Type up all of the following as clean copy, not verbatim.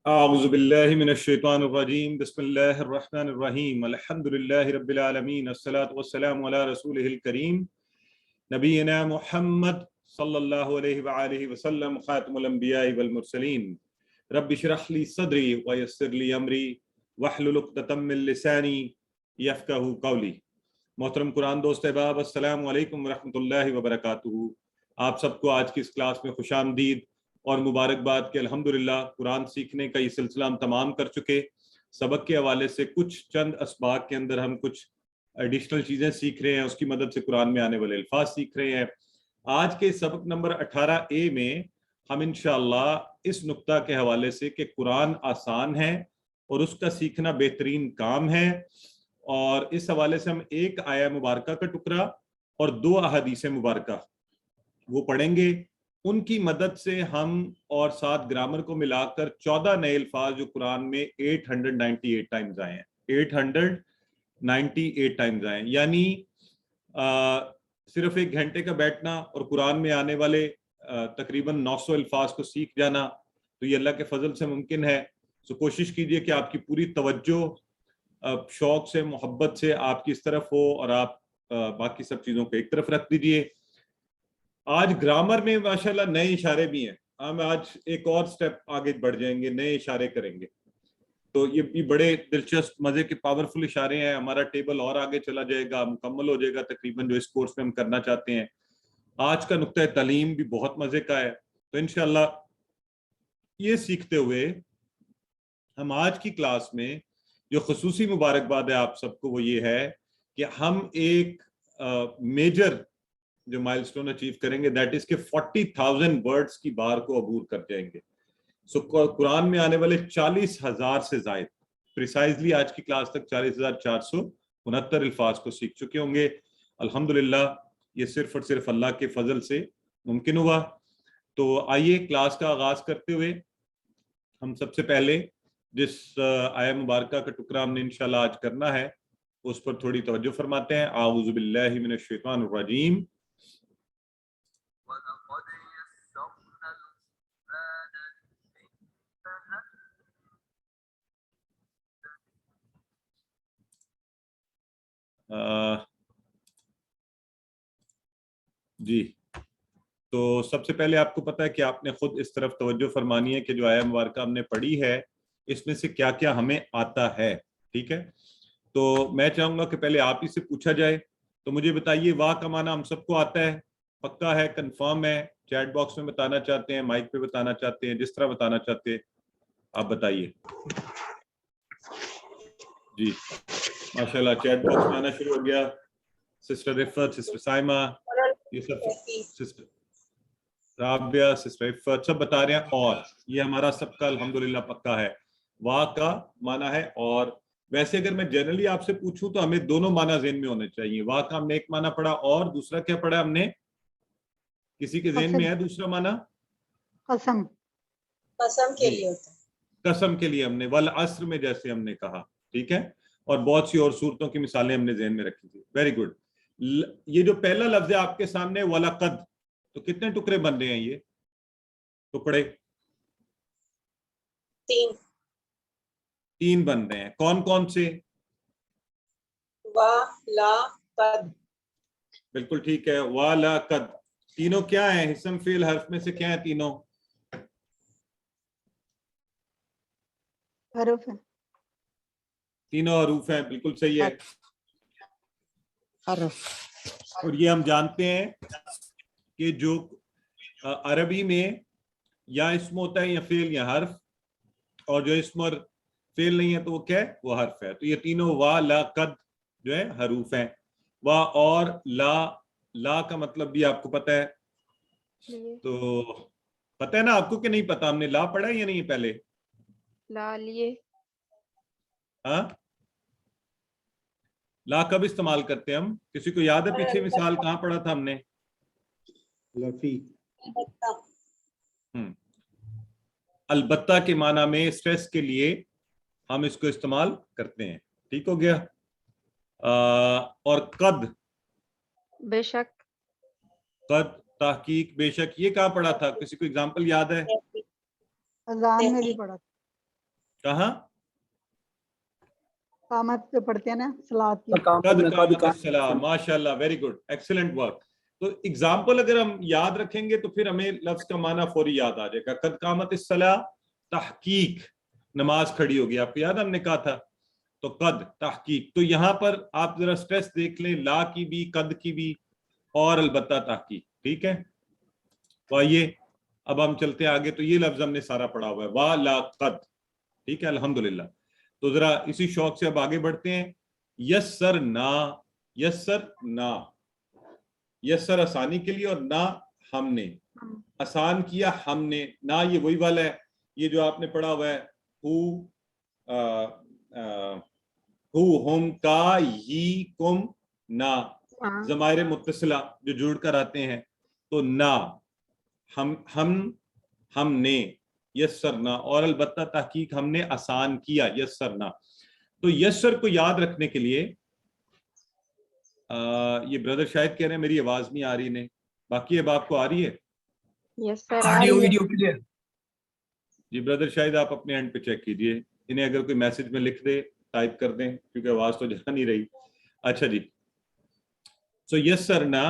أعوذ بالله من الشيطان الرجيم بسم الله الرحمن الرحيم الحمد لله رب العالمين الصلاة والسلام على رسوله الكريم نبينا محمد صلى الله عليه وآله وسلم خاتم الأنبياء والمرسلين رب اشرح لي صدري ويسر لي أمري واحلل عقدة من لساني يفقهوا قولي. محترم قرآن دوست احباب، السلام علیکم ورحمۃ اللہ وبرکاتہ. آپ سب کو آج کی اس کلاس میں خوش آمدید اور مبارکباد کہ الحمدللہ قرآن سیکھنے کا یہ سلسلہ ہم تمام کر چکے. سبق کے حوالے سے کچھ چند اسباق کے اندر ہم کچھ ایڈیشنل چیزیں سیکھ رہے ہیں، اس کی مدد سے قرآن میں آنے والے الفاظ سیکھ رہے ہیں. آج کے سبق نمبر 18A میں ہم انشاءاللہ اس نقطہ کے حوالے سے کہ قرآن آسان ہے اور اس کا سیکھنا بہترین کام ہے، اور اس حوالے سے ہم ایک آیہ مبارکہ کا ٹکڑا اور 2 احادیث مبارکہ وہ پڑھیں گے. ان کی مدد سے ہم اور ساتھ گرامر کو ملا کر 14 نئے الفاظ جو قرآن میں 898 ٹائمز آئے ہیں، 898 ٹائمز آئے ہیں، یعنی صرف 1 گھنٹے کا بیٹھنا اور قرآن میں آنے والے تقریباً 900 الفاظ کو سیکھ جانا تو یہ اللہ کے فضل سے ممکن ہے. سو کوشش کیجئے کہ آپ کی پوری توجہ شوق سے، محبت سے آپ کی اس طرف ہو اور آپ باقی سب چیزوں کو ایک طرف رکھ دیجئے. آج گرامر میں ماشاءاللہ نئے اشارے بھی ہیں. ہم آج ایک اور سٹیپ آگے بڑھ جائیں گے، نئے اشارے کریں گے، تو یہ بھی بڑے دلچسپ مزے کے پاورفل اشارے ہیں. ہمارا ٹیبل اور آگے چلا جائے گا، مکمل ہو جائے گا تقریباً جو اس کورس میں ہم کرنا چاہتے ہیں. آج کا نقطہ تعلیم بھی بہت مزے کا ہے. تو انشاءاللہ یہ سیکھتے ہوئے ہم آج کی کلاس میں جو خصوصی مبارکباد ہے آپ سب کو وہ یہ ہے کہ ہم ایک میجر جو مائل سٹون اچیو کریں گے، دیٹ از کہ 40,000 ورڈز کی بار کو عبور کر جائیں گے. سو قرآن میں آنے والے 40,000 سے زائد، پریسائزلی آج کی کلاس تک 40,469 الفاظ کو سیکھ چکے ہوں گے. الحمدللہ یہ صرف اور صرف اللہ کے فضل سے ممکن ہوا. تو آئیے کلاس کا آغاز کرتے ہوئے ہم سب سے پہلے جس آیہ مبارکہ کا ٹکڑا ہم نے انشاءاللہ آج کرنا ہے اس پر تھوڑی توجہ فرماتے ہیں. اعوذ باللہ من الشیطان الرجیم. جی، تو سب سے پہلے آپ کو پتا ہے کہ آپ نے خود اس طرف توجہ فرمانی ہے کہ جو آیہ مبارکہ ہم نے پڑھی ہے اس میں سے کیا کیا ہمیں آتا ہے. ٹھیک ہے، تو میں چاہوں گا کہ پہلے آپ ہی سے پوچھا جائے. تو مجھے بتائیے واہ کا معنی ہم سب کو آتا ہے، پکا ہے، کنفرم ہے؟ چیٹ باکس میں بتانا چاہتے ہیں، مائک پہ بتانا چاہتے ہیں، جس طرح بتانا چاہتے ہیں آپ بتائیے. جی ماشاءاللہ چیٹ باکس میں آنا شروع ہو گیا. سسٹر رفت، سسٹر سائمہ، یہ سب سسٹر رابعہ، سسٹر عفت سب بتا رہے ہیں اور. یہ ہمارا سب کا الحمدللہ پکا ہے. واہ کا معنی ہے اور. ویسے اگر میں جنرلی آپ سے پوچھوں تو ہمیں دونوں معنی ذہن میں ہونے چاہیے. واہ کا ہم نے ایک معنی پڑھا اور دوسرا کیا پڑھا ہم نے؟ کسی کے ذہن میں ہے دوسرا معنی؟ قسم. قسم کے لیے ہوتا ہے، قسم کے لیے ہم نے والعصر میں جیسے ہم نے کہا. ٹھیک ہے، اور بہت سی اور صورتوں کی مثالیں ہم نے ذہن میں رکھی تھی. Very good. یہ جو پہلا لفظ ہے آپ کے سامنے وَلَقَدْ، تو کتنے ٹکڑے بن رہے ہیں؟ یہ ٹکڑے 3 بن رہے ہیں. کون کون سے؟ وا، لا، قد. بالکل ٹھیک ہے، وا، لا، قد. تینوں کیا ہیں؟ اسم فعل حرف میں سے کیا ہیں تینوں؟ حرف ہیں. تینوں حروف ہیں، بالکل صحیح ہے. حرف. اور یہ ہم جانتے ہیں کہ جو عربی میں یا اسم ہوتا ہے یا فعل یا حرف، اور جو اسم اور فعل نہیں ہے تو وہ کیا ہے؟ وہ حرف ہے. تو یہ تینوں وا، لا، قد جو ہے حروف ہیں. وا اور لا. لا کا مطلب بھی آپ کو پتہ ہے، تو پتہ ہے نا آپ کو کہ نہیں پتہ؟ ہم نے لا پڑھا ہے یا نہیں پہلے؟ لا لیے. ہاں، لا کب استعمال کرتے ہیں ہم؟ کسی کو یاد ہے پیچھے مثال کہاں پڑھا تھا ہم نے؟ لفی. البتہ کے معنی میں اسٹریس کے لیے ہم اس کو استعمال کرتے ہیں. ٹھیک ہو گیا. اور قد، بے شک. قد تحقیق، بے شک. یہ کہاں پڑھا تھا؟ کسی کو اگزامپل یاد ہے؟ اذان میں بھی پڑھا. کہاں قامت جو پڑھتے ہیں نا صلات کی، قد قامت الصلاۃ. ماشاء اللہ، ویری گڈ، ایکسلنٹ ورک. تو اگزامپل اگر ہم یاد رکھیں گے تو پھر ہمیں لفظ کا معنی فوری یاد آ جائے گا. قد قامت الصلاۃ تحقیق، نماز کھڑی ہوگی. آپ کو یاد ہم نے کہا تھا. تو قد تحقیق. تو یہاں پر آپ ذرا سٹریس دیکھ لیں، لا کی بھی، قد کی بھی، اور البتہ تحقیق. ٹھیک ہے. تو آئیے اب ہم چلتے ہیں آگے. تو یہ لفظ ہم نے سارا پڑھا ہوا ہے، وا لا قد. ٹھیک ہے، الحمدللہ. تو ذرا اسی شوق سے اب آگے بڑھتے ہیں. یسرنا، یسرنا، یسر آسانی کے لیے، اور نہ ہم نے آسان کیا، ہم نے. نہ یہ وہی والا ہے، یہ جو آپ نے پڑھا ہوا ہے، ہو ہم کا ہی کم نہ، ضمائر متصلہ جو جوڑ کر آتے ہیں. تو نہ ہم نے یسرنا، اور البتہ تحقیق ہم نے آسان کیا، یسرنا. تو یسر کو یاد رکھنے کے لیے یہ بردر شاید کہہ رہے ہیں میری آواز نہیں آ رہی نے، باقی اب آپ کو آ رہی ہے؟ یس سر ویڈیو کلیئر. جی بردر شاید آپ اپنے اینڈ پہ چیک کیجئے. انہیں اگر کوئی میسج میں لکھ دے، ٹائپ کر دیں، کیونکہ آواز تو جا نہیں رہی. اچھا جی. سو یسرنا،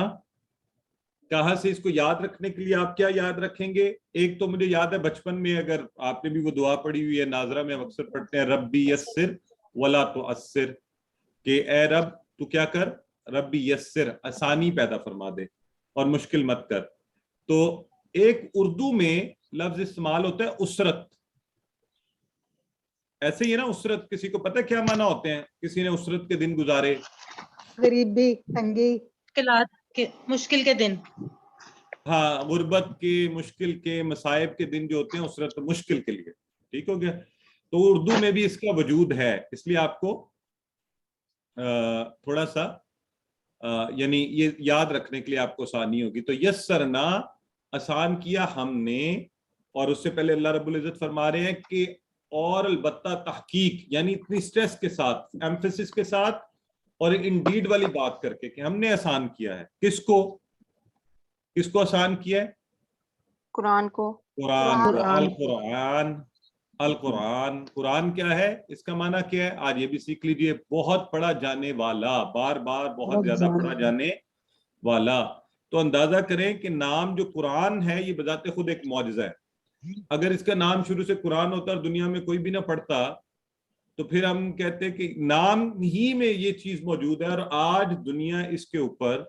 کہاں سے اس کو یاد رکھنے کے لیے آپ کیا یاد رکھیں گے؟ ایک تو مجھے یاد ہے بچپن میں، اگر آپ نے بھی وہ دعا پڑھی ہوئی ہے، ناظرہ میں ہم اکثر پڑھتے ہیں، ربی یسر ولا تؤثر، کہ اے رب تو کیا کر، ربی یسر، آسانی پیدا فرما دے اور مشکل مت کر. تو ایک اردو میں لفظ استعمال ہوتا ہے اسرت. ایسے ہی ہے نا اسرت، کسی کو پتہ کیا معنی ہوتے ہیں؟ کسی نے اسرت کے دن گزارے، غریبی، تنگی، مشکل کے دن. ہاں، غربت کے، مشکل کے، مصائب کے دن جو ہوتے ہیں، اسرت مشکل کے لیے. ٹھیک ہو گیا. تو اردو میں بھی اس کا وجود ہے، اس لیے آپ کو تھوڑا سا یعنی یہ یاد رکھنے کے لیے آپ کو آسانی ہوگی. تو یسرنا، آسان کیا ہم نے. اور اس سے پہلے اللہ رب العزت فرما رہے ہیں کہ اور البتہ تحقیق، یعنی اتنی سٹریس کے ساتھ، ایمفیسس کے ساتھ، اور انڈیڈ والی بات کر کے کہ ہم نے آسان کیا ہے. کس کو آسان کیا ہے؟ قرآن کو. قرآن کو. القرآن، القرآن. قرآن کیا ہے؟ اس کا معنی کیا ہے؟ آج یہ بھی سیکھ لیجئے. بہت پڑھا جانے والا، بار بار بہت زیادہ پڑھا جانے والا. تو اندازہ کریں کہ نام جو قرآن ہے یہ بذات خود ایک معجزہ ہے. اگر اس کا نام شروع سے قرآن ہوتا اور دنیا میں کوئی بھی نہ پڑھتا تو پھر ہم کہتے کہ نام ہی میں یہ چیز موجود ہے. اور آج دنیا اس کے اوپر،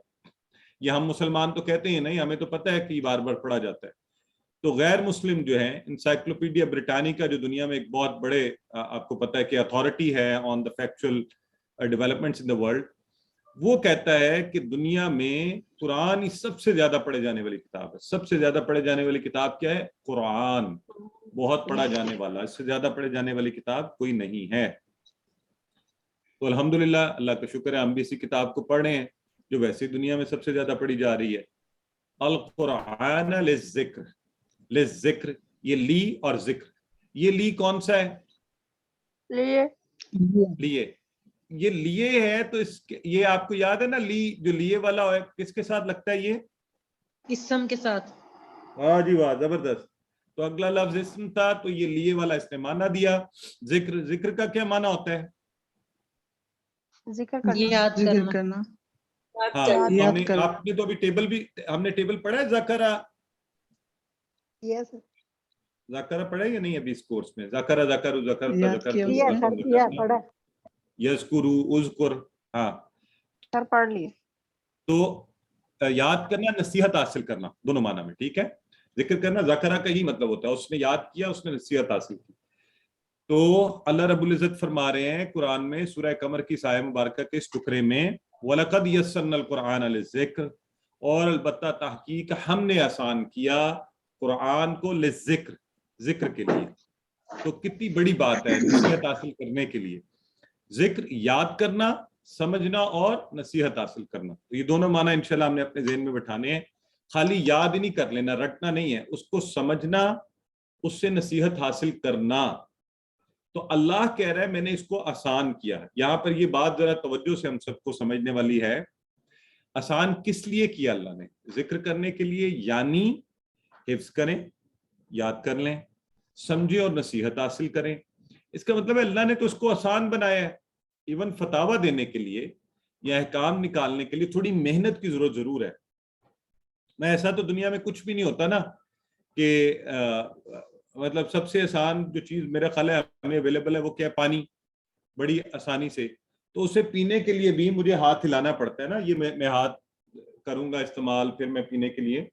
یہ ہم مسلمان تو کہتے ہیں نہیں، ہمیں تو پتہ ہے کہ یہ بار بار پڑھا جاتا ہے. تو غیر مسلم جو ہیں، انسائکلوپیڈیا بریٹانیکا جو دنیا میں ایک بہت بڑے، آپ کو پتہ ہے کہ اتھارٹی ہے on the factual developments in the world, وہ کہتا ہے کہ دنیا میں قرآن ہی سب سے زیادہ پڑھے جانے والی کتاب ہے. سب سے زیادہ پڑھے جانے والی کتاب کیا ہے؟ قرآن. بہت پڑھا جانے والا، اس سے زیادہ پڑھے جانے والی کتاب کوئی نہیں ہے. تو الحمدللہ، اللہ کا شکر ہے ہم بھی اسی کتاب کو پڑھ رہے ہیں جو ویسے دنیا میں سب سے زیادہ پڑھی جا رہی ہے. القرآن للذکر. للذکر، یہ لی اور ذکر. یہ لی کون سا ہے؟ لیے. یہ لیے ہے تو یہ آپ کو یاد ہے نا، لی جو لیے والا ہے کس کے ساتھ لگتا ہے؟ یہ اسم کے ساتھ. واہ جی واہ، زبردست. تو اگلا لفظ اسم تھا، تو یہ لیے والا اس نے معنی دیا. ذکر، ذکر کا کیا معنی ہوتا ہے؟ ذکر یاد کرنا. ہاں، آپ نے تو ابھی ٹیبل بھی، ہم نے ٹیبل پڑھا ہے ذکرہ. یس ذکرہ پڑھا ہے یا نہیں ابھی اس کورس میں؟ ذکرہ، ذکر، ذکر، پڑھا یذکرو، اذکر. ہاں، سر پڑھ لیے. تو یاد کرنا، نصیحت حاصل کرنا، دونوں معنی میں. ٹھیک ہے. ذکر کرنا ذکرہ کا ہی مطلب ہوتا ہے، اس نے یاد کیا، اس نے نصیحت حاصل کی. تو اللہ رب العزت فرما رہے ہیں قرآن میں سورہ قمر کی آیہ مبارکہ کے اس ٹکڑے میں، وَلَقَدْ يَسَّرْنَا الْقُرْآنَ لِلذِّكْرِ، اور البتہ تحقیق ہم نے آسان کیا قرآن کو، للذکر، ذکر کے لیے. تو کتنی بڑی بات ہے نصیحت حاصل کرنے کے لیے. ذکر یاد کرنا، سمجھنا، اور نصیحت حاصل کرنا. تو یہ دونوں معنی انشاءاللہ ہم نے اپنے ذہن میں بٹھانے ہیں. خالی یاد ہی نہیں کر لینا، رٹنا نہیں ہے، اس کو سمجھنا، اس سے نصیحت حاصل کرنا. تو اللہ کہہ رہا ہے میں نے اس کو آسان کیا ہے. یہاں پر یہ بات ذرا توجہ سے ہم سب کو سمجھنے والی ہے. آسان کس لیے کیا اللہ نے؟ ذکر کرنے کے لیے، یعنی حفظ کریں، یاد کر لیں، سمجھیں اور نصیحت حاصل کریں. اس کا مطلب ہے اللہ نے تو اس کو آسان بنایا ہے. ایون فتاوا دینے کے لیے یا احکام نکالنے کے لیے تھوڑی محنت کی ضرورت ضرور ہے. میں ایسا تو دنیا میں کچھ بھی نہیں ہوتا نا کہ مطلب سب سے آسان جو چیز میرا خیال ہے ہمیں اویلیبل ہے وہ کیا ہے؟ پانی. بڑی آسانی سے. تو اسے پینے کے لیے بھی مجھے ہاتھ ہلانا پڑتا ہے نا. یہ میں ہاتھ کروں گا استعمال پھر میں پینے کے لیے,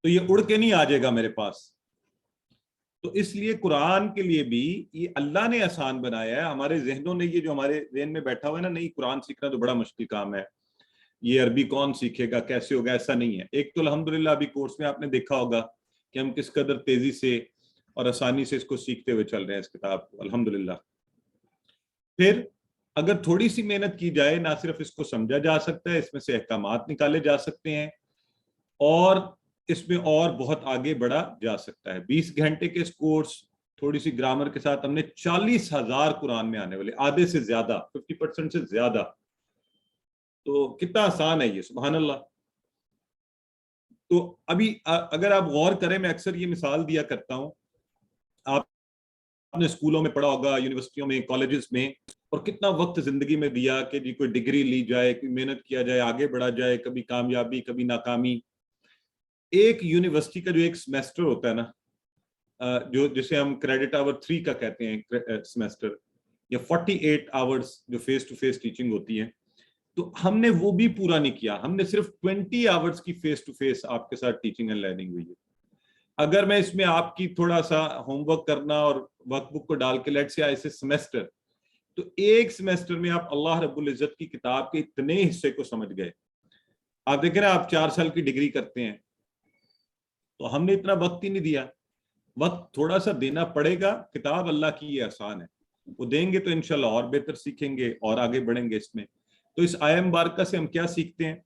تو یہ اڑ کے نہیں آ جائے گا میرے پاس. تو اس لیے قرآن کے لیے بھی یہ اللہ نے آسان بنایا ہے. ہمارے ذہنوں نے یہ جو ہمارے ذہن میں بیٹھا ہوا ہے نا, نہیں قرآن سیکھنا تو بڑا مشکل کام ہے, یہ عربی کون سیکھے گا, کیسے ہوگا, ایسا نہیں ہے. ایک تو الحمدللہ ابھی کورس میں آپ نے دیکھا ہوگا کہ ہم کس قدر تیزی سے اور آسانی سے اس کو سیکھتے ہوئے چل رہے ہیں اس کتاب کو, الحمدللہ. پھر اگر تھوڑی سی محنت کی جائے, نہ صرف اس کو سمجھا جا سکتا ہے, اس میں سے احکامات نکالے جا سکتے ہیں اور اس میں اور بہت آگے بڑھا جا سکتا ہے. 20 گھنٹے کے اس کورس, تھوڑی سی گرامر کے ساتھ ہم نے 40,000 قرآن میں آنے والے, آدھے سے زیادہ, 50% سے زیادہ. تو کتنا آسان ہے یہ, سبحان اللہ. تو ابھی اگر آپ غور کریں, میں اکثر یہ مثال دیا کرتا ہوں, آپ نے اسکولوں میں پڑھا ہوگا, یونیورسٹیوں میں, کالجز میں, اور کتنا وقت زندگی میں دیا کہ جی کوئی ڈگری لی جائے, کوئی محنت کیا جائے, آگے بڑھا جائے, کبھی کامیابی کبھی ناکامی. ایک یونیورسٹی کا جو ایک سیمیسٹر ہوتا ہے نا, جو جسے ہم کریڈٹ آور 3 کا کہتے ہیں سیمیسٹر, یا 48 آورز جو فیس ٹو فیس ٹیچنگ ہوتی ہے, تو ہم نے وہ بھی پورا نہیں کیا. ہم نے صرف 20 آورز کی فیس ٹو فیس آپ کے ساتھ ٹیچنگ اینڈ لرننگ ہوئی ہے. اگر میں اس میں آپ کی تھوڑا سا ہوم ورک کرنا اور ورک بک کو ڈال کے لیٹ سے ایسے سیمیسٹر, تو ایک سیمیسٹر میں آپ اللہ رب العزت کی کتاب کے اتنے حصے کو سمجھ گئے. آپ دیکھیں نا, آپ 4 سال کی ڈگری کرتے ہیں, تو ہم نے اتنا وقت ہی نہیں دیا. وقت تھوڑا سا دینا پڑے گا. کتاب اللہ کی یہ آسان ہے, وہ دیں گے تو انشاءاللہ اور بہتر سیکھیں گے اور آگے بڑھیں گے اس میں. تو اس آیہ مبارکہ سے ہم کیا سیکھتے ہیں؟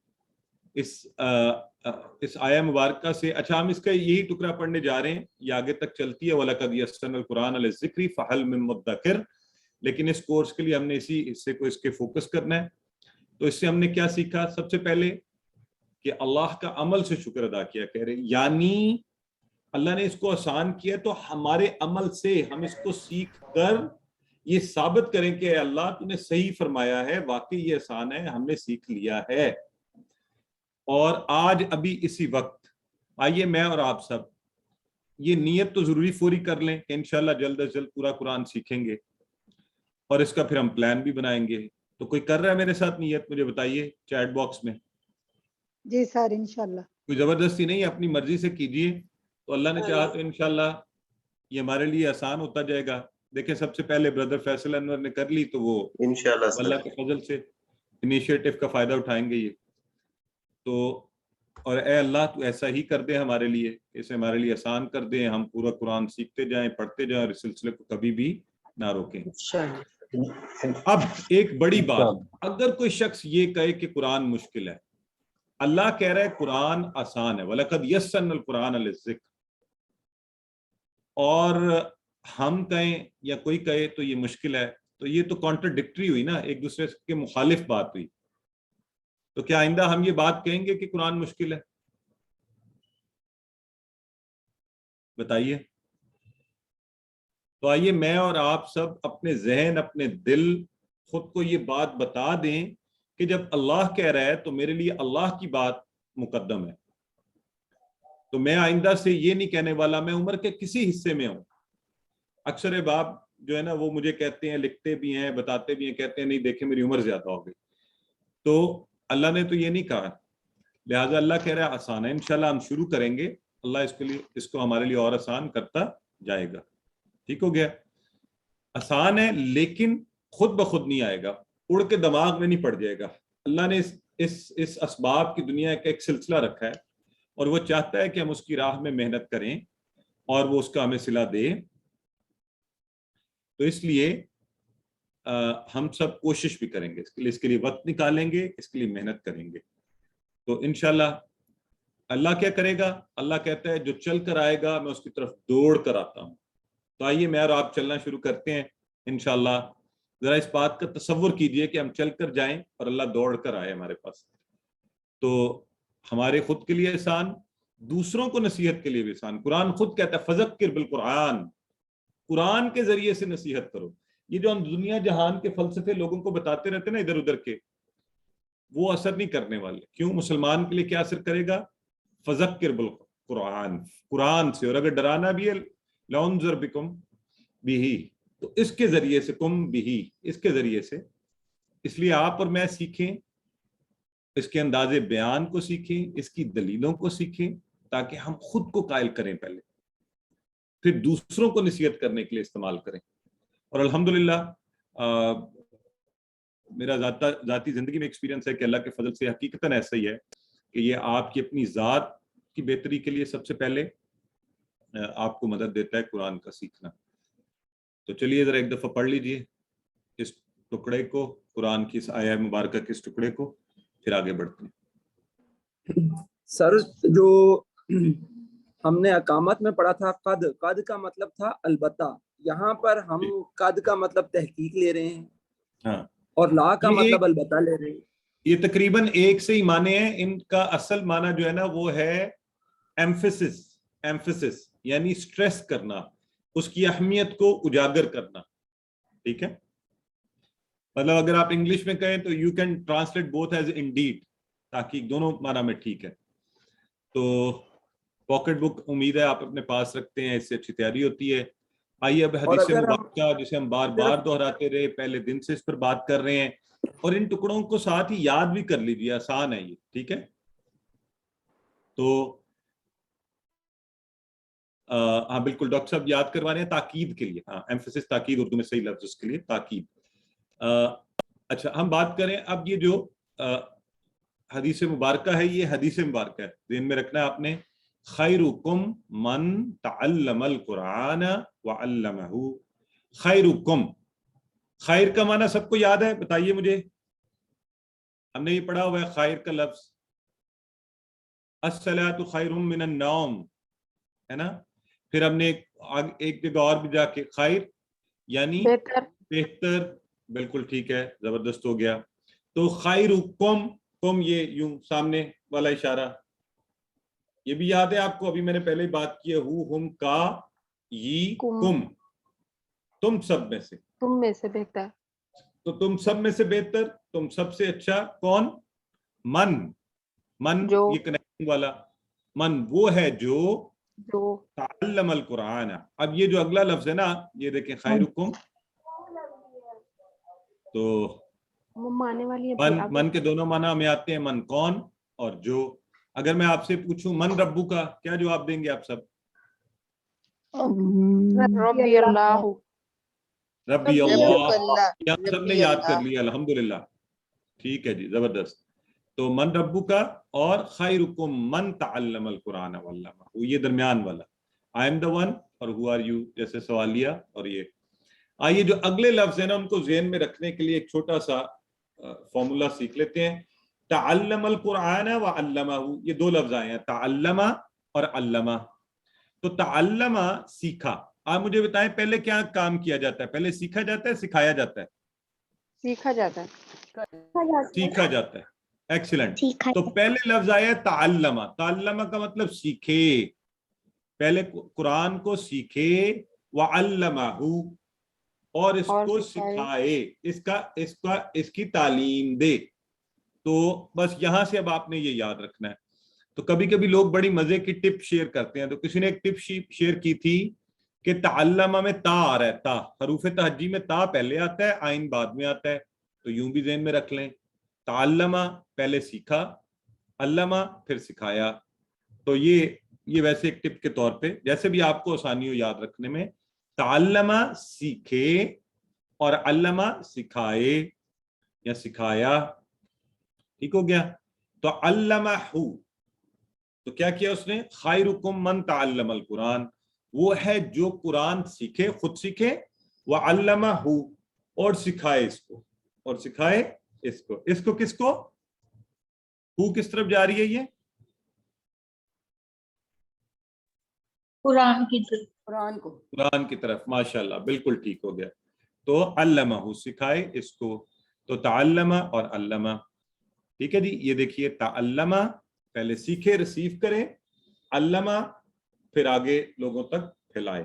اس آیہ مبارکہ سے, اچھا ہم اس کا یہی ٹکڑا پڑھنے جا رہے ہیں, یہ آگے تک چلتی ہے, وَلَقَدْ يَسَّرْنَا الْقُرْآنَ لِلذِّكْرِ فَهَلْ مِن مُدَّكِرٍ, لیکن اس کورس کے لیے ہم نے اسی حصے کو اس کے فوکس کرنا ہے. تو اس سے ہم نے کیا سیکھا؟ سب سے پہلے کہ اللہ کا عمل سے شکر ادا کیا, کہہ رہے یعنی اللہ نے اس کو آسان کیا, تو ہمارے عمل سے ہم اس کو سیکھ کر یہ ثابت کریں کہ اے اللہ تو نے صحیح فرمایا ہے, واقعی یہ آسان ہے, ہم نے سیکھ لیا ہے. اور آج ابھی اسی وقت آئیے میں اور آپ سب یہ نیت تو ضروری فوری کر لیں کہ انشاءاللہ جلد از جلد پورا قرآن سیکھیں گے, اور اس کا پھر ہم پلان بھی بنائیں گے. تو کوئی کر رہا ہے میرے ساتھ نیت؟ مجھے بتائیے چیٹ باکس میں. جی سر, انشاءاللہ. کوئی زبردستی نہیں, اپنی مرضی سے کیجئے, تو اللہ نے چاہا تو انشاءاللہ یہ ہمارے لیے آسان ہوتا جائے گا. دیکھیں سب سے پہلے بردر فیصل انور نے کر لی, تو وہ انشاءاللہ اللہ کے فضل سے انیشیٹو کا فائدہ اٹھائیں گے یہ. تو اور اے اللہ تو ایسا ہی کر دے ہمارے لیے, اسے ہمارے لیے آسان کر دیں, ہم پورا قرآن سیکھتے جائیں, پڑھتے جائیں, اور اس سلسلے کو کبھی بھی نہ روکیں. اب ایک بڑی بات, اگر کوئی شخص یہ کہے کہ قرآن مشکل ہے, اللہ کہہ رہا ہے قرآن آسان ہے, وَلَقَدْ يَسَّرْنَا الْقُرْآنَ لِلذِّكْرِ, اور ہم کہیں یا کوئی کہے تو یہ مشکل ہے, تو یہ تو کانٹرڈکٹری ہوئی نا, ایک دوسرے کے مخالف بات ہوئی. تو کیا آئندہ ہم یہ بات کہیں گے کہ قرآن مشکل ہے؟ بتائیے. تو آئیے میں اور آپ سب اپنے ذہن, اپنے دل, خود کو یہ بات بتا دیں کہ جب اللہ کہہ رہا ہے تو میرے لیے اللہ کی بات مقدم ہے. تو میں آئندہ سے یہ نہیں کہنے والا میں عمر کے کسی حصے میں ہوں. اکثر باپ جو ہے نا وہ مجھے کہتے ہیں, لکھتے بھی ہیں, بتاتے بھی ہیں, کہتے ہیں نہیں دیکھیں میری عمر زیادہ ہو گئی. تو اللہ نے تو یہ نہیں کہا, لہٰذا اللہ کہہ رہا ہے آسان ہے. انشاءاللہ ہم شروع کریں گے, اللہ اس کو ہمارے لیے اور آسان کرتا جائے گا. ٹھیک ہو گیا؟ آسان ہے لیکن خود بخود نہیں آئے گا, اڑ کے دماغ میں نہیں پڑ جائے گا. اللہ نے اس اسباب کی دنیا کا ایک سلسلہ رکھا ہے, اور وہ چاہتا ہے کہ ہم اس کی راہ میں محنت کریں اور وہ اس کا ہمیں صلہ دے. تو اس لیے ہم سب کوشش بھی کریں گے, اس کے لیے وقت نکالیں گے, اس کے لیے محنت کریں گے. تو انشاءاللہ اللہ کیا کرے گا؟ اللہ کہتا ہے جو چل کر آئے گا میں اس کی طرف دوڑ کر آتا ہوں. تو آئیے میں اور آپ چلنا شروع کرتے ہیں انشاءاللہ. ذرا اس بات کا تصور کیجئے کہ ہم چل کر جائیں اور اللہ دوڑ کر آئے ہمارے پاس. تو ہمارے خود کے لیے آسان, دوسروں کو نصیحت کے لیے بھی آسان. قرآن خود کہتا ہے فذکر بالقرآن, قرآن کے ذریعے سے نصیحت کرو. یہ جو ہم دنیا جہان کے فلسفے لوگوں کو بتاتے رہتے ہیں نا ادھر ادھر کے, وہ اثر نہیں کرنے والے. کیوں؟ مسلمان کے لیے کیا اثر کرے گا؟ فذکر بالقرآن, قرآن سے. اور اگر ڈرانا بھی ہے لانذر بکم بھی, تو اس کے ذریعے سے, کم بھی, اس کے ذریعے سے. اس لیے آپ اور میں سیکھیں, اس کے انداز بیان کو سیکھیں, اس کی دلیلوں کو سیکھیں, تاکہ ہم خود کو قائل کریں پہلے, پھر دوسروں کو نصیحت کرنے کے لیے استعمال کریں. اور الحمدللہ میرا ذاتی زندگی میں ایکسپیرینس ہے کہ اللہ کے فضل سے حقیقتاً ایسا ہی ہے کہ یہ آپ کی اپنی ذات کی بہتری کے لیے سب سے پہلے آپ کو مدد دیتا ہے قرآن کا سیکھنا. تو چلیے ذرا ایک دفعہ پڑھ لیجئے اس ٹکڑے کو, قرآن کی اس آیہ مبارکہ کے اس ٹکڑے کو, پھر آگے بڑھتے ہیں. سر جو ہم نے اقامت میں پڑھا تھا قد, قد کا مطلب تھا البتہ, یہاں پر ہم قد کا مطلب تحقیق لے رہے ہیں, ہاں, اور لا کا مطلب البتہ لے رہے ہیں. یہ تقریباً ایک سے ہی معنی ہیں. ان کا اصل معنی جو ہے نا وہ ہے ایمفیسس, ایمفیسس یعنی سٹریس کرنا, اس کی اہمیت کو اجاگر کرنا. ٹھیک ہے, مطلب اگر آپ انگلش میں کہیں تو you can translate both as indeed, تاکہ دونوں معنی میں ٹھیک ہے. تو پاکٹ بک امید ہے آپ اپنے پاس رکھتے ہیں, اس سے اچھی تیاری ہوتی ہے. آئیے اب حدیث مبارکہ جسے ہم بار بار دہراتے رہے, پہلے دن سے اس پر بات کر رہے ہیں, اور ان ٹکڑوں کو ساتھ ہی یاد بھی کر لیجیے, آسان ہے یہ. ٹھیک ہے, تو ہاں بالکل ڈاکٹر صاحب یاد کروا رہے ہیں تاکید کے لیے. ہاں, ایمفیسس تاکید اردو میں صحیح لفظ اس کے لیے تاکید. اچھا, ہم بات کریں اب یہ جو حدیث مبارکہ ہے, یہ حدیث مبارکہ ہے, ذہن میں رکھنا ہے آپ نے. خیرکم من تعلم القرآن وعلمہ. خیرکم, خیر کا معنی سب کو یاد ہے؟ بتائیے مجھے, ہم نے یہ پڑھا ہوا ہے خیر کا لفظ, الصلاۃ خیر من النوم, ہے نا. پھر ہم نے ایک جگہ اور بھی جا کے خیر یعنی بہتر, بالکل ٹھیک ہے, زبردست ہو گیا. تو خیرکم, کم یہ یوں سامنے والا اشارہ, یہ بھی یاد ہے آپ کو؟ ابھی میں نے پہلے ہی بات کی ہے, ہو ہم کا یہ کم, تم سب میں سے, تم میں سے بہتر. تو تم سب میں سے بہتر, تم سب سے اچھا کون؟ من, من یہ کنیکٹنگ والا, من وہ ہے جو تعلم القرآن. اب یہ جو اگلا لفظ ہے نا, یہ دیکھیں خیرکم, تو من کے دونوں معنی ہمیں آتے ہیں, من کون اور جو. اگر میں آپ سے پوچھوں من ربو کا, کیا جواب دیں گے آپ سب؟ ربی اللہ. ربی اللہ. یہ سب نے یاد کر لیا, الحمدللہ. ٹھیک ہے جی, زبردست. تو من ربو کا اور خیرکم من تعلم القرآن وعلمہ, یہ درمیان والا I am the one اور who are you جیسے سوالیہ. اور یہ آئیے جو اگلے لفظ ہیں نا, ان کو ذہن میں رکھنے کے لیے ایک چھوٹا سا فارمولا سیکھ لیتے ہیں. تعلم القرآن وعلمہ, یہ دو لفظ آئے ہیں, تعلم اور علمہ. تو تعلم سیکھا. آپ مجھے بتائیں پہلے کیا کام کیا جاتا ہے؟ پہلے سیکھا جاتا ہے, سکھایا جاتا ہے؟ سیکھا جاتا ہے. سیکھا جاتا ہے. ایکسیلنٹ. تو پہلے لفظ آیا تعلم. تعلم کا مطلب سیکھے, پہلے قرآن کو سیکھے, وعلمہ اور اس کو سکھائے, اس کی تعلیم دے. تو بس یہاں سے اب آپ نے یہ یاد رکھنا ہے. تو کبھی کبھی لوگ بڑی مزے کی ٹپ شیئر کرتے ہیں. تو کسی نے ایک ٹپ شیئر کی تھی کہ تعلمہ میں تا آ رہا ہے, تا حروف تہجی میں تا پہلے آتا ہے, آئین بعد میں آتا ہے. تو یوں بھی ذہن میں رکھ لیں, تعلمہ پہلے سیکھا, علمہ پھر سکھایا. تو یہ ویسے ایک ٹپ کے طور پہ, جیسے بھی آپ کو آسانی ہو یاد رکھنے میں, تعلمہ سیکھے اور علمہ سکھائے یا سکھایا. ٹھیک ہو گیا. تو علمہ, تو کیا کیا اس نے؟ خیرکم من تعلم القرآن, وہ ہے جو قرآن سیکھے, خود سیکھے, وعلمہ اور سکھائے اس کو, اور سکھائے اس کو. اس کو کس کو؟ ہو کس طرف جا رہی ہے یہ؟ قرآن کی طرف. قرآن کو, قرآن کی طرف. ماشاءاللہ, بالکل ٹھیک ہو گیا. تو علمہ سکھائے اس کو, تو تعلمہ اور علمہ. ٹھیک ہے جی. یہ دیکھیے, تعلمہ پہلے سیکھے, ریسیو کرے, علمہ پھر آگے لوگوں تک پھیلائے.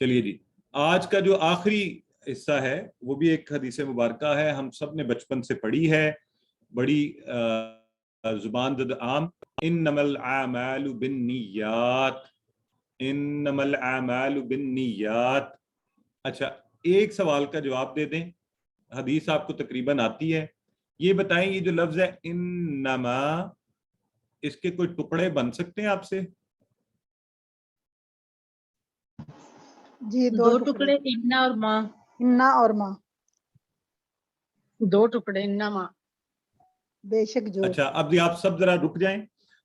چلیے جی، آج کا جو آخری حصہ ہے وہ بھی ایک حدیث مبارکہ ہے، ہم سب نے بچپن سے پڑھی ہے، بڑی زبان زد عام، انما الاعمال بالنیات، انما الاعمال بالنیات۔ اچھا، ایک سوال کا جواب دے دیں، حدیث آپ کو تقریباً آتی ہے، یہ بتائیں یہ جو لفظ ہے انما، اس کے کوئی ٹکڑے بن سکتے ہیں آپ سے؟ جی دو ٹکڑے، انا اور ماں، انا اور ماں، دو ٹکڑے انا ماں۔ بے شک جو۔ اچھا، اب یہ آپ سب ذرا رک جائیں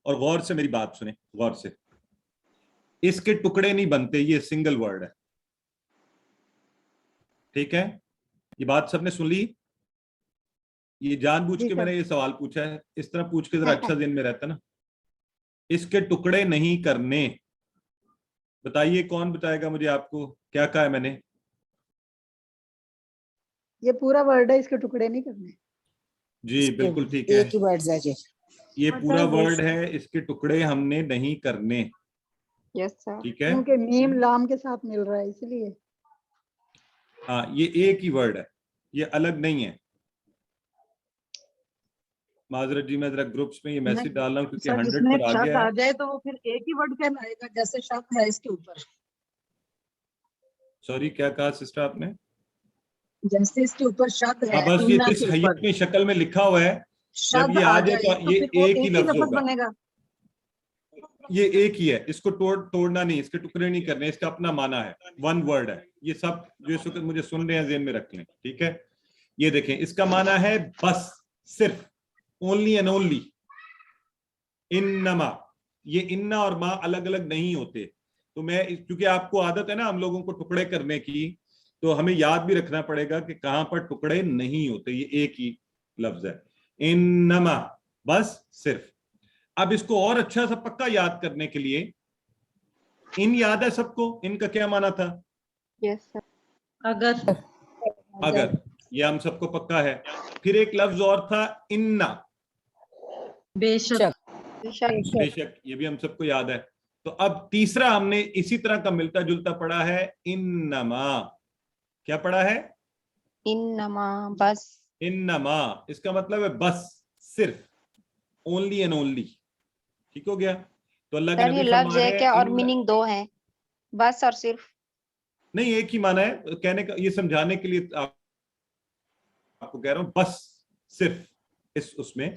اور غور سے میری بات سنیں، غور سے۔ اس کے ٹکڑے نہیں بنتے، یہ سنگل ورڈ ہے، ٹھیک ہے؟ یہ بات سب نے سن لی؟ یہ جان بوجھ جی کے سر۔ میں نے یہ سوال پوچھا ہے، اس طرح پوچھ کے ذرا اچھا ذہن میں رہتا نا۔ اس کے ٹکڑے نہیں کرنے، بتائیے کون بتائے گا مجھے، آپ کو کیا کہا ہے میں نے؟ یہ پورا ورڈ ہے، اس کے ٹکڑے نہیں کرنے۔ جی بالکل ٹھیک ہے، ایک ہی ورڈ ہے جی، یہ پورا ورڈ ہے، اس کے ٹکڑے ہم نے نہیں کرنے، یس سر۔ ٹھیک ہے؟ کیونکہ میم لام کے ساتھ مل رہا ہے اس لیے۔ ہاں، یہ ایک ہی ورڈ ہے، یہ الگ نہیں ہے۔ معذرت جی، میں ذرا گروپس میں یہ میسج ڈال رہا ہوں کیونکہ 100 پر آ گیا ہے۔ جائے تو وہ پھر ایک ہی ورڈ کہلائے گا، جیسے شک ہے اس کے اوپر، سوری، کیا کہا سسٹر آپ نے؟ جیسے اس کے اوپر شک ہے، بس یہ اس حیت میں شکل میں لکھا ہوا ہے، جب یہ آ جائے تو یہ ایک ہی لفظ ہوگا، بنے گا۔ یہ ایک ہی ہے، اس کو توڑنا نہیں، اس کے ٹکڑے نہیں کرنے، اس کا اپنا معنی ہے، ون ورڈ ہے۔ یہ سب جو اس وقت مجھے سن رہے ہیں ذہن میں رکھ لیں، ٹھیک ہے؟ یہ دیکھیں، اس کا معنی ہے بس، صرف، اونلی اینڈ اونلی۔ انما، یہ انا اور ما الگ الگ نہیں ہوتے، تو میں کیونکہ آپ کو عادت ہے نا ہم لوگوں کو ٹکڑے کرنے کی، تو ہمیں یاد بھی رکھنا پڑے گا کہ کہاں پر ٹکڑے نہیں ہوتے، یہ ایک ہی لفظ ہے، انما، بس، صرف۔ اب اس کو اور اچھا سا پکا یاد کرنے کے لیے، ان یاد ہے سب کو؟ ان کا کیا معنی تھا؟ یس سر۔ اگر، اگر، یہ ہم سب کو پکا ہے۔ پھر ایک لفظ اور تھا انا، بے شک، بے شک، یہ بھی ہم سب کو یاد ہے۔ تو اب تیسرا ہم نے اسی طرح کا ملتا جلتا پڑھا ہے، انما، کیا پڑھا ہے؟ انما، بس۔ انما، اس کا مطلب ہے بس، صرف، اونلی اینڈ اونلی، ٹھیک ہو گیا؟ تو اللہ کے سر یہ نبی لفظ فرما ہے رہے کیا اور ہیں، میننگ دو ہے، بس اور صرف؟ نہیں، ایک ہی معنی ہے، کہنے کا یہ سمجھانے کے لیے آپ کو کہہ رہا ہوں، بس، صرف، اس میں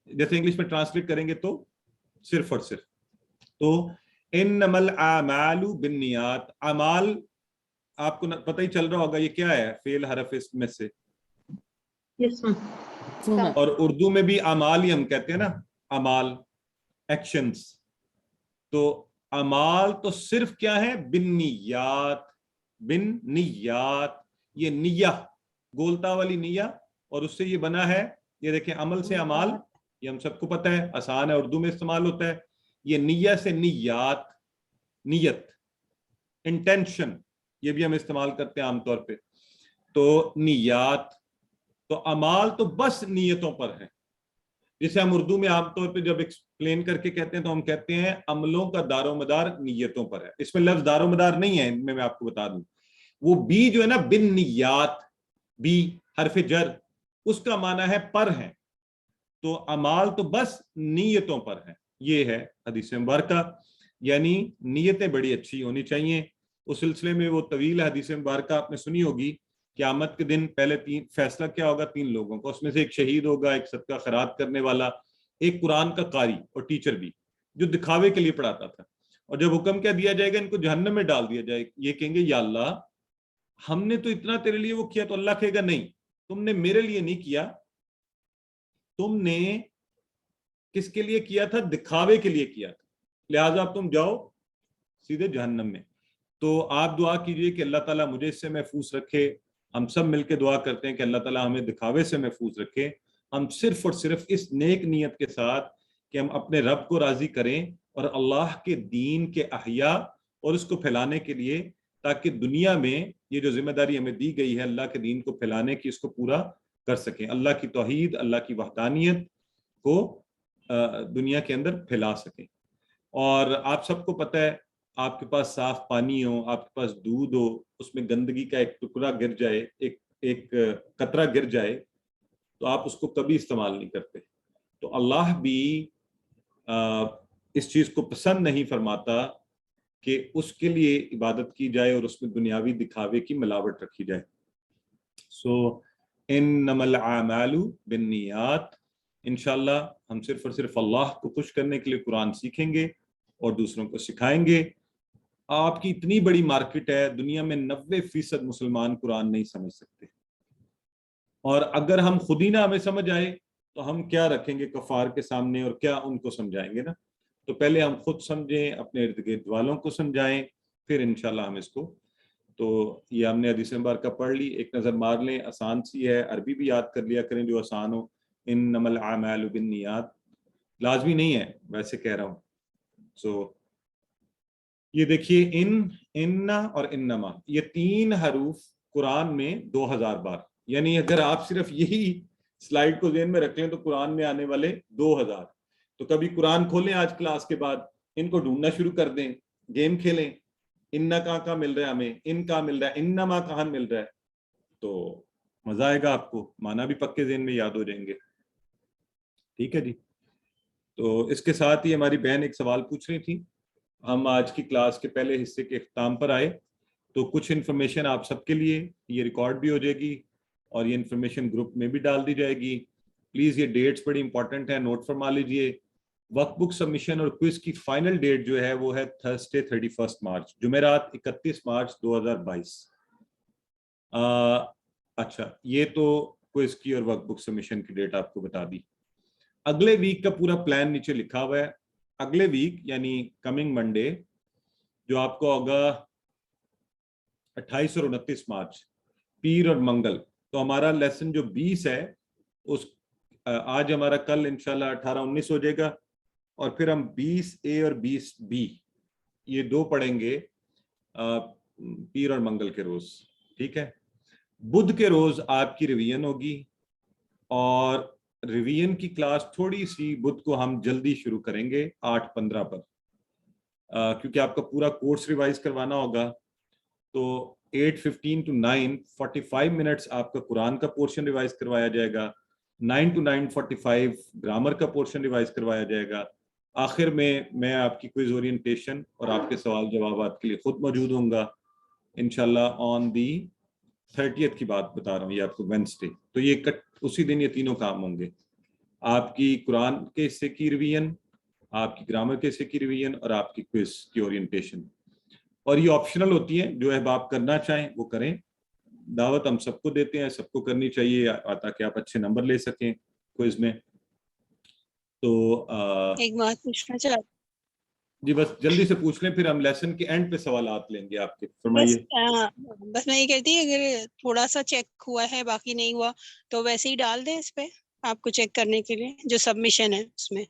جیسے انگلش میں ٹرانسلیٹ کریں گے تو صرف اور صرف۔ تو انما الاعمال بالنیات، اعمال آپ کو پتہ ہی چل رہا ہوگا یہ کیا ہے، فعل حرف اسم میں سے، اور اردو میں بھی اعمال ہی ہم کہتے ہیں نا، اعمال، ایکشنز۔ تو اعمال تو صرف کیا ہے؟ بالنیات، بالنیات، یہ نیہ، گولتا والی نیہ، اور اس سے یہ بنا ہے، یہ دیکھیں، عمل سے اعمال، یہ ہم سب کو پتہ ہے، آسان ہے، اردو میں استعمال ہوتا ہے۔ یہ نیہ سے نیات، نیت، انٹینشن، یہ بھی ہم استعمال کرتے ہیں عام طور پہ۔ تو نیات، تو اعمال تو بس نیتوں پر ہیں، جسے ہم اردو میں عام طور پہ جب ایکسپلین کر کے کہتے ہیں تو ہم کہتے ہیں عملوں کا دار و مدار نیتوں پر ہے۔ اس میں لفظ دار و مدار نہیں ہے، ان میں آپ کو بتا دوں، وہ بی جو ہے نا، بن نیات، بی حرف جر، اس کا معنی ہے پر ہیں، تو اعمال تو بس نیتوں پر ہیں۔ یہ ہے حدیث مبارکہ، یعنی نیتیں بڑی اچھی ہونی چاہیے۔ اس سلسلے میں وہ طویل حدیث مبارکہ آپ نے سنی ہوگی، قیامت کے دن پہلے فیصلہ کیا ہوگا؟ 3 لوگوں کا، اس میں سے ایک شہید ہوگا، ایک صدقہ خیرات کرنے والا، ایک قرآن کا قاری اور ٹیچر بھی، جو دکھاوے کے لیے پڑھاتا تھا۔ اور جب حکم کیا دیا جائے گا، ان کو جہنم میں ڈال دیا جائے، یہ کہیں گے یا اللہ ہم نے تو اتنا تیرے لیے وہ کیا، تو اللہ کہے گا نہیں، تم نے میرے لیے نہیں کیا، تم نے کس کے لیے کیا تھا؟ دکھاوے کے لیے کیا تھا، لہٰذا اب تم جاؤ سیدھے جہنم میں۔ تو آپ دعا کیجئے کہ اللہ تعالیٰ مجھے اس سے محفوظ رکھے، ہم سب مل کے دعا کرتے ہیں کہ اللہ تعالیٰ ہمیں دکھاوے سے محفوظ رکھے، ہم صرف اور صرف اس نیک نیت کے ساتھ کہ ہم اپنے رب کو راضی کریں اور اللہ کے دین کے احیاء اور اس کو پھیلانے کے لیے، تاکہ دنیا میں یہ جو ذمہ داری ہمیں دی گئی ہے اللہ کے دین کو پھیلانے کی، اس کو پورا کر سکیں، اللہ کی توحید، اللہ کی وحدانیت کو دنیا کے اندر پھیلا سکیں۔ اور آپ سب کو پتہ ہے آپ کے پاس صاف پانی ہو, آپ کے پاس دودھ ہو, اس میں گندگی کا ایک ٹکڑا گر جائے, ایک قطرہ گر جائے, تو آپ اس کو کبھی استعمال نہیں کرتے. تو اللہ بھی اس چیز کو پسند نہیں فرماتا کہ اس کے لیے عبادت کی جائے اور اس میں دنیاوی دکھاوے کی ملاوٹ رکھی جائے. سو انما الاعمال بالنیات. انشاءاللہ ہم صرف اور صرف اللہ کو خوش کرنے کے لیے قرآن سیکھیں گے اور دوسروں کو سکھائیں گے. آپ کی اتنی بڑی مارکیٹ ہے, دنیا میں 90% مسلمان قرآن نہیں سمجھ سکتے, اور اگر ہم خود ہی نہ ہمیں سمجھ آئے تو ہم کیا رکھیں گے کفار کے سامنے اور کیا ان کو سمجھائیں گے نا. تو پہلے ہم خود سمجھیں, اپنے ارد گرد والوں کو سمجھائیں, پھر انشاءاللہ ہم اس کو. تو یہ ہم نے حدیث مبارکہ پڑھ لی, ایک نظر مار لیں, آسان سی ہے, عربی بھی یاد کر لیا کریں جو آسان ہو. انما الاعمال بالنیات لازمی نہیں ہے, ویسے کہہ رہا ہوں. سو یہ دیکھیے ان اور انما, یہ 3 حروف قرآن میں 2000 بار. یعنی اگر آپ صرف یہی سلائیڈ کو ذہن میں رکھ لیں تو قرآن میں آنے والے 2000. تو کبھی قرآن کھولیں آج کلاس کے بعد, ان کو ڈھونڈنا شروع کر دیں, گیم کھیلیں, اننا کہاں مل رہا ہے ہمیں, ان کہاں مل رہا ہے, انما کہاں مل رہا ہے, تو مزہ آئے گا آپ کو, معنی بھی پکے ذہن میں یاد ہو جائیں گے. ٹھیک ہے جی. تو اس کے ساتھ ہی ہماری بہن ایک سوال پوچھ رہی تھی. ہم آج کی کلاس کے پہلے حصے کے اختتام پر آئے, تو کچھ انفارمیشن آپ سب کے لیے, یہ ریکارڈ بھی ہو جائے گی اور یہ انفارمیشن گروپ میں بھی ڈال دی جائے گی. پلیز یہ ڈیٹس بڑی امپورٹنٹ ہیں, نوٹ فرما لیجئے. ورک بک سبمیشن اور کوئز کی فائنل ڈیٹ جو ہے وہ ہے تھرسڈے 31 مارچ, جمعرات 31 مارچ 2022. اچھا, یہ تو کوئز کی اور ورک بک سبمیشن کی ڈیٹ آپ کو بتا دی. اگلے ویک کا پورا پلان نیچے لکھا ہوا ہے. اگلے ویک یعنی کمنگ منڈے جو آپ کو ہوگا 28 اور 29 مارچ, پیر اور منگل, تو ہمارا لیسن جو 20 ہے اس آج ہمارا کل انشاءاللہ 18-19 ہو جائے گا, اور پھر ہم 20A اور 20B یہ 2 پڑھیں گے پیر اور منگل کے روز. ٹھیک ہے. بدھ کے روز آپ کی ریویژن ہوگی, اور ریویژن کی کلاس تھوڑی سی بدھ کو ہم جلدی شروع کریں گے 8:15 پر, کیونکہ آپ کا پورا کورس ریوائز کروانا ہوگا. تو 8:15 to 9 45 منٹس آپ کا قرآن کا پورشن ریوائز کروایا جائے گا, 9 to 9:45 گرامر کا پورشن ریوائز کروایا جائے گا. آخر میں آپ کی کوئز اورینٹیشن اور آپ کے سوال جوابات کے لیے خود موجود ہوں گا انشاءاللہ آن دی 30th کی بات بتا رہا ہوں, یہ آپ کو وینسڈے. تو یہ اسی دن یہ تینوں کام ہوں گے, آپ کی قرآن کے حصے کی ریویژن, آپ کی گرامر کے حصے کی ریویژن اور آپ کی کوئز کی اورینٹیشن. اور یہ آپشنل ہوتی ہیں, جو احباب کرنا چاہیں وہ کریں. دعوت ہم سب کو دیتے ہیں, سب کو کرنی چاہیے تاکہ آپ اچھے نمبر لے سکیں کوئز میں. تو ایک بات پوچھنا چاہتی جی بس جلدی سے پوچھ لیں, پھر ہم لیسن کے اینڈ پہ سوالات لیں گے آپ کے. فرمائیے. بس میں یہ کہتی اگر تھوڑا سا چیک ہوا ہے باقی نہیں ہوا تو ویسے ہی ڈال دیں اس پہ آپ کو چیک کرنے کے لیے جو سبمیشن ہے اس میں.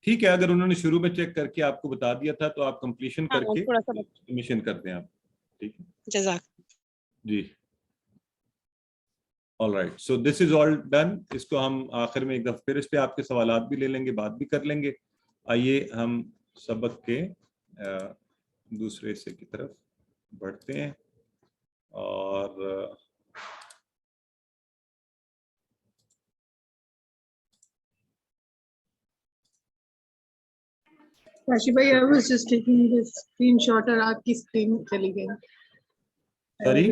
ٹھیک ہے, اگر انہوں نے شروع میں چیک کر کے آپ کو بتا دیا تھا تو آپ کمپلیشن کر کے تھوڑا سا سبمیشن کر دیں آپ. ٹھیک ہے جزاک. جی. آل رائٹ, سو دس از آل ڈن. اس کو ہم آخر میں ایک دفعہ پھر اس پہ آپ کے سوالات بھی لے لیں گے, بات بھی کر لیں گے. آئیے ہم سبق کے دوسرے حصے کی طرف بڑھتے ہیں. اور کاشی بھائی I was just taking this screenshot اور آپ کی اسکرین چلی گئی. سوری,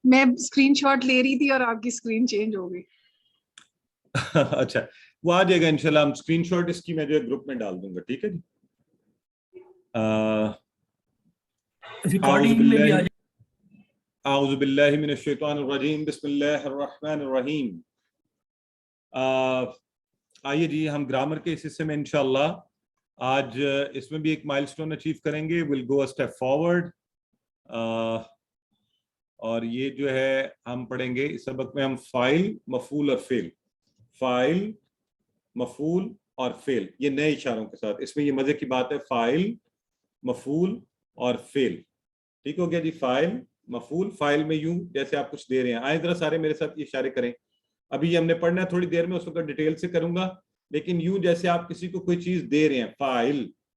میں اسکرین شاٹ لے رہی تھی اور آپ کی اسکرین چینج ہو گئی. اچھا وہ آ جائے گا انشاءاللہ. ہم اسکرین شاٹ اس کی میں جو گروپ میں ڈال دوں گا. ٹھیک ہے جی. اعوذ باللہ من الشیطان الرجیم, بسم اللہ الرحمن الرحیم. آئیے جی, ہم گرامر کے اس حصے میں انشاءاللہ آج اس میں بھی ایک مائل سٹون اچیو کریں گے. ول گو اے اسٹیپ فارورڈ. اور یہ جو ہے ہم پڑھیں گے اس سبق میں, ہم فاعل, مفعول اور فعل, فاعل, مفعول اور فعل, یہ نئے اشاروں کے ساتھ. اس میں یہ مزے کی بات ہے, فاعل, مفعول اور فعل. ٹھیک ہو گیا جی. فاعل, مفعول, فاعل میں یوں جیسے آپ کچھ دے رہے ہیں. آئیں ذرا سارے میرے ساتھ یہ اشارے کریں. ابھی یہ ہم نے پڑھنا ہے تھوڑی دیر میں, اس وقت ڈیٹیل سے کروں گا, لیکن یوں جیسے آپ کسی کو کوئی چیز دے رہے ہیں. فاعل,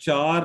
4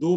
2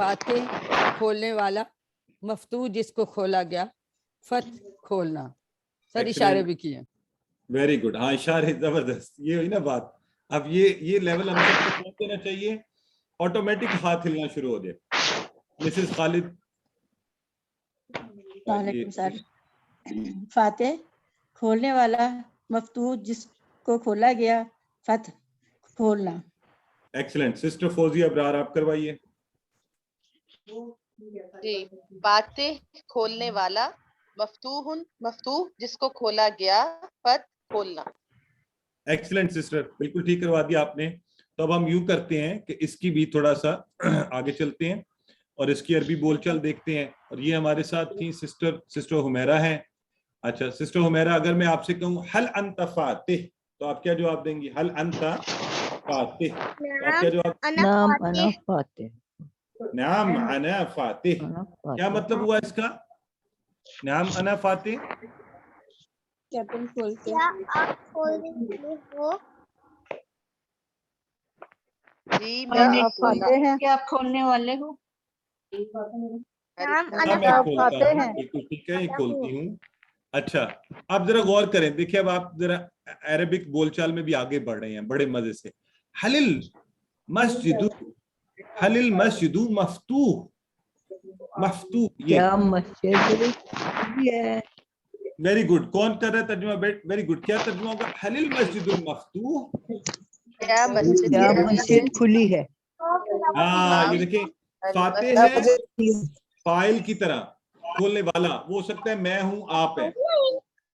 فاتح کھولنے والا, مفتوح جس کو کھولا گیا, فتح کھولنا. سر اشارے بھی کیے. Very good. ہاں اشارے زبردست. یہ ہوئی نا بات. اب یہ لیول ہم سب کو پہنچ دینا چاہیے, آٹومیٹک ہاتھ ہلنا شروع ہو جائے. مسز خالد. وعلیکم سر. فاتح کھولنے والا, مفتوح جس کو کھولا گیا, فتح کھولنا. ایکسلنٹ. سسٹر فوزیہ ابرار آپ کروائیے. جی. فاتح کھولنے والا, مفتوح جس کو کھولا گیا, فتح کھولنا. ایکسلنٹ سسٹر, بالکل ٹھیک کروا دیا آپ نے. تو اب ہم یوں کرتے ہیں کہ اس کی بھی تھوڑا سا آگے چلتے ہیں اور اس کی عربی بول چال دیکھتے ہیں. اور یہ ہمارے ساتھ تھی سسٹر حمیرہ ہیں. اچھا سسٹر حمیرہ, اگر میں آپ سے کہوں حل انت فاتح, تو آپ کیا جواب دیں گی؟ حل انت فاتح, تو آپ کیا جواب؟ نام انا فاتح. نعم انا فاتح. کیا مطلب ہوا اس کا؟ نعم انا فاتح. کیا تم کھولتے کیا آپ کھولنے ہو؟ جی کیا میں آپ فاتح ہیں؟ کیا آپ کھولنے والے ہو؟ نام ہاں انا میں آپ کھولتا فاتح ہوں, ہیں؟ بالکل ٹھیک ہے, یہ کھولتی ہوں. اچھا آپ ذرا غور کریں, دیکھیں اب آپ ذرا عربک بول چال میں بھی آگے بڑھ رہے ہیں بڑے مزے سے. حلل مسجد مفتوح. مفتوح کیا مسجد ہے؟ Very good. کون کر رہا ہے ترجمہ؟ Very good. کیا ترجمہ ہوگا؟ حلل مسجد المفتوح. کیا مسجد کیا مسجد کھلی ہے؟ ہاں یہ دیکھیں, فاتح ہے فاعل کی طرح, کھولنے والا وہ ہو سکتا ہے میں ہوں, آپ ہیں.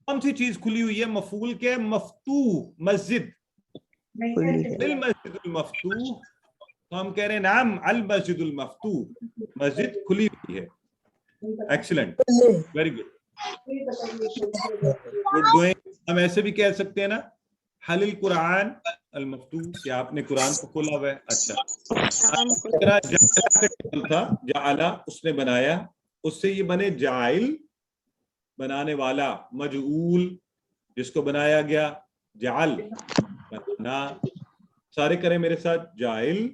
کون سی چیز کھلی ہوئی ہے؟ مفعول کے مفتوح, مسجد. المسجد المفتوح, تو ہم کہہ رہے ہیں نعم المسجد المفتوح, مسجد کھلی ہوئی ہے. Excellent, very good. Good going. ہم ایسے بھی کہہ سکتے ہیں نا, حل القرآن المفتوح, کیا آپ نے قرآن کو کھولا ہوا ہے. اچھا تھا جعلا, اس نے بنایا, اس سے یہ بنے جاعل, بنانے والا. مجعول جس کو بنایا گیا, جعل بنانا. سارے کریں میرے ساتھ, جاعل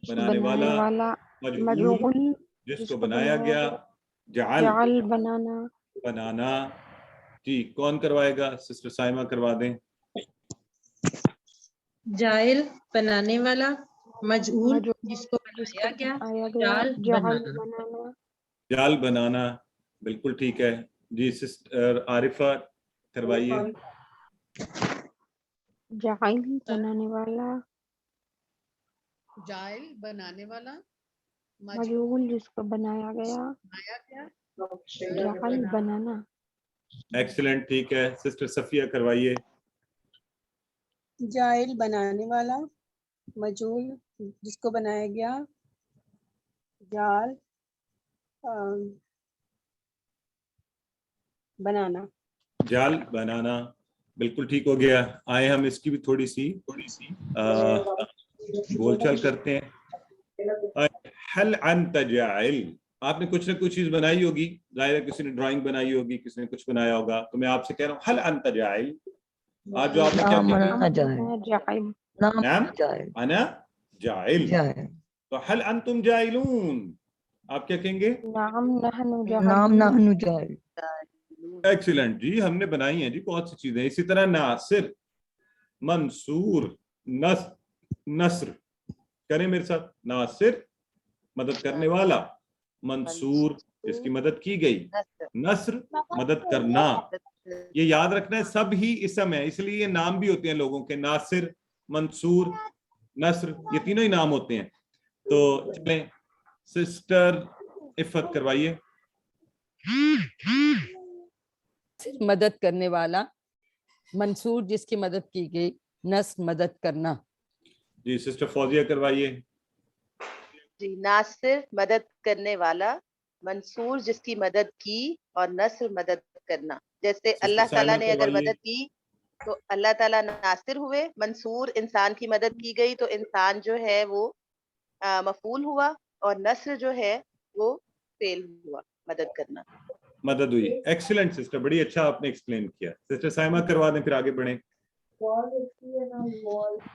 بنانے والا, مجعول جس کو بنایا گیا, جعل بنانا. جی کون کروائے گا؟ سسٹر سائمہ کروا دیں. جائل بنانے والا, مجعول جس کو بنایا گیا, جال بنانا. جال بنانا, بالکل ٹھیک ہے. جی سسٹر عارفہ کروائیے. جائل بنانے والا, جائل بنانے والا, مجعول جس کو بنایا گیا, جعل بنانا. ایکسلنٹ, ٹھیک ہے. سسٹر صفیہ کروائیے. جائل بنانے والا, مجعول جس کو بنایا گیا, جال بنانا. جال بنانا, بالکل ٹھیک ہو گیا. آئے ہم اس کی بھی تھوڑی سی بول چال کرتے ہیں. حل انت جاعل, آپ نے کچھ نہ کچھ چیز بنائی ہوگی, ظاہر ہے کسی نے ڈرائنگ بنائی ہوگی, کسی نے کچھ بنایا ہوگا. تو میں آپ سے کہہ رہا ہوں حل انت جاعل. آج جو آپ نے کیا کہا؟ نعم انا جاعل. تو حل انتم جاعلون, آپ کیا کہیں گے؟ نعم نحن جاعل. ایکسیلنٹ جی, ہم نے بنائی ہیں جی بہت سی چیزیں. اسی طرح ناصر, منصور, نصر. کریں میرے ساتھ, ناصر مدد کرنے والا, منصور جس کی مدد کی گئی, نصر مدد کرنا. یہ یاد رکھنا ہے سب ہی اسم ہے, اس لیے یہ نام بھی ہوتے ہیں لوگوں کے. ناصر, منصور, نصر, یہ تینوں ہی نام ہوتے ہیں. تو چلیں سسٹر عفت کروائیے. مدد کرنے والا, منصور جس کی مدد کی گئی, نصر مدد کرنا. جی سسٹر فوزیہ کروائیے. جی ناصر مدد کرنے والا, منصور جس کی مدد کی, اور نصر مدد کرنا. جیسے اللہ تعالیٰ نے اگر مدد کی تو اللہ تعالیٰ ناصر ہوئے, منصور انسان کی مدد کی گئی تو انسان جو ہے وہ مفعول ہوا, اور نصر جو ہے وہ فعل ہوا, مدد کرنا. مدد ہوئی. ایکسیلنٹ سسٹر, بڑی اچھا آپ نے ایکسپلین کیا. سسٹر سائمہ کروا دیں, پھر آگے بڑھیں.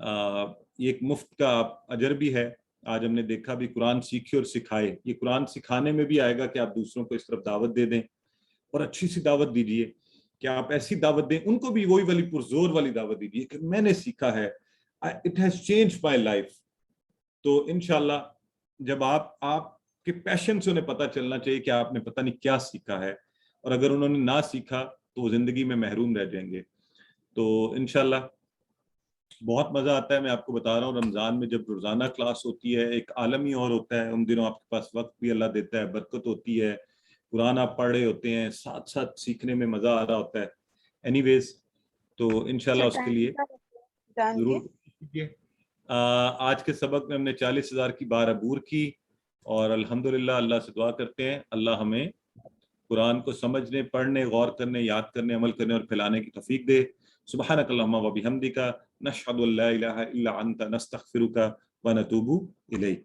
یہ ایک مفت کا اجر بھی ہے. آج ہم نے دیکھا بھی قرآن سیکھے اور سکھائے. یہ قرآن سکھانے میں بھی آئے گا کہ آپ دوسروں کو اس طرف دعوت دے دیں اور اچھی سی دعوت دیجیے کہ آپ ایسی دعوت دیں, ان کو بھی وہی والی پرزور والی دعوت دیجیے کہ میں نے سیکھا ہے, it has changed my life. تو انشاءاللہ جب آپ کے پیشن سے انہیں پتہ چلنا چاہیے کہ آپ نے پتہ نہیں کیا سیکھا ہے, اور اگر انہوں نے نہ سیکھا تو وہ زندگی میں محروم رہ جائیں گے. تو انشاءاللہ بہت مزہ آتا ہے. میں آپ کو بتا رہا ہوں رمضان میں جب روزانہ کلاس ہوتی ہے ایک عالم ہی اور ہوتا ہے. ان دنوں آپ کے پاس وقت بھی اللہ دیتا ہے, برکت ہوتی ہے, قرآن آپ پڑھ رہے ہوتے ہیں, ساتھ ساتھ سیکھنے میں مزہ آ رہا ہوتا ہے. اینی ویز تو انشاءاللہ اس کے لیے ضرور کیجیے. آج کے سبق میں ہم نے 40,000 کی بار عبور کی, اور الحمدللہ اللہ سے دعا کرتے ہیں اللہ ہمیں قرآن کو سمجھنے, پڑھنے, غور کرنے, یاد کرنے, عمل کرنے اور پھیلانے کی توفیق دے. سبحانک اللہم و بحمدک نشہد ان لا الہ الا انت نستغفرک و نتوب الیک.